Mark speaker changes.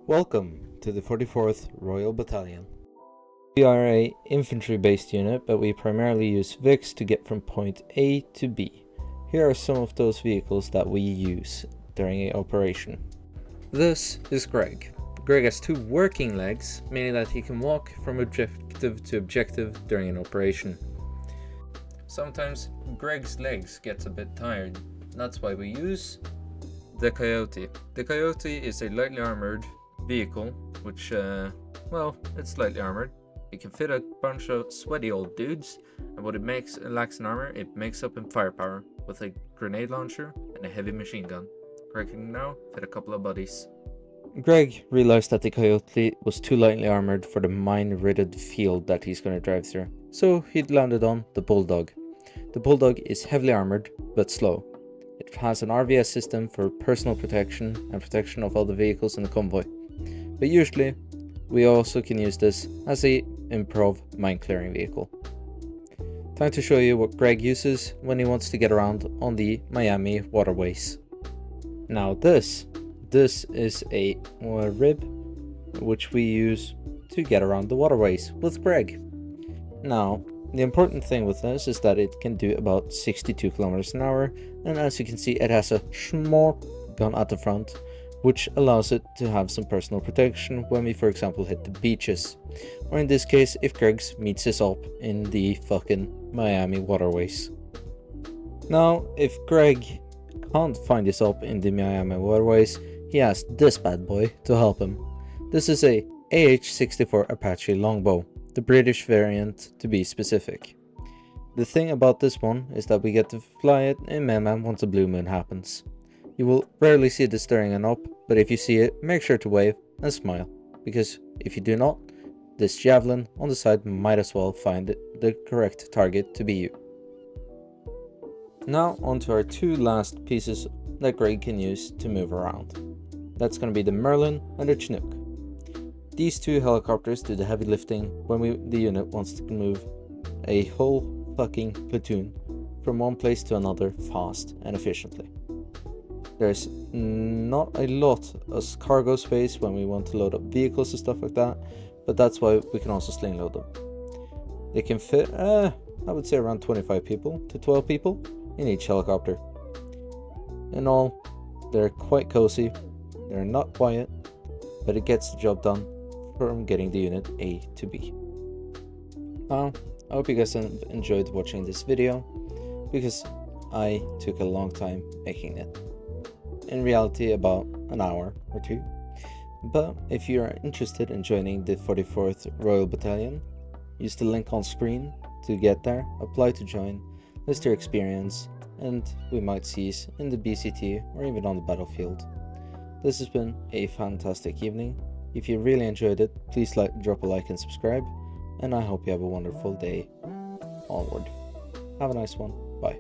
Speaker 1: Welcome to the 44th Royal Battalion. We are a infantry-based unit, but we primarily use Vics to get from point A to B. Here are some of those vehicles that we use during an operation. This is Greg. Greg has two working legs, meaning that he can walk from objective to objective during an operation. Sometimes Greg's legs gets a bit tired. That's why we use the Coyote. The Coyote is a lightly armored vehicle, which, it's slightly armored. It can fit a bunch of sweaty old dudes, and what it lacks in armor, it makes up in firepower with a grenade launcher and a heavy machine gun. Greg can now fit a couple of buddies. Greg realized that the Coyote was too lightly armored for the mine-riddled field that he's going to drive through, so he landed on the Bulldog. The Bulldog is heavily armored, but slow. It has an RVS system for personal protection and protection of other vehicles in the convoy. But usually, we also can use this as a improv mine clearing vehicle. Time to show you what Greg uses when he wants to get around on the Miami waterways. Now this is a rib which we use to get around the waterways with Greg. Now, the important thing with this is that it can do about 62 kilometers an hour, and as you can see, it has a small gun at the front, which allows it to have some personal protection when we, for example, hit the beaches, or in this case, if Greg meets us up in the fucking Miami waterways. Now, if Greg can't find us up in the Miami waterways, he has this bad boy to help him. This is a AH-64 Apache longbow, the British variant to be specific. The thing about this one is that we get to fly it in Meman once a blue moon happens. You will rarely see this during an op, but if you see it, make sure to wave and smile, because if you do not, this javelin on the side might as well find the correct target to be you. Now onto our two last pieces that Greg can use to move around. That's going to be the Merlin and the Chinook. These two helicopters do the heavy lifting when the unit wants to move a whole fucking platoon from one place to another fast and efficiently. There's not a lot of cargo space when we want to load up vehicles and stuff like that, but that's why we can also sling load them. They can fit, I would say around 25 people to 12 people in each helicopter. In all, they're quite cozy, they're not quiet, but it gets the job done from getting the unit A to B. I hope you guys enjoyed watching this video, because I took a long time making it. In reality, about an hour or two. But if you are interested in joining the 44th Royal Battalion, use the link on screen to get there, apply to join, list your experience, and we might see you in the BCT or even on the battlefield. This has been a fantastic evening. If you really enjoyed it, please drop a like and subscribe, and I hope you have a wonderful day onward. Have a nice one. Bye.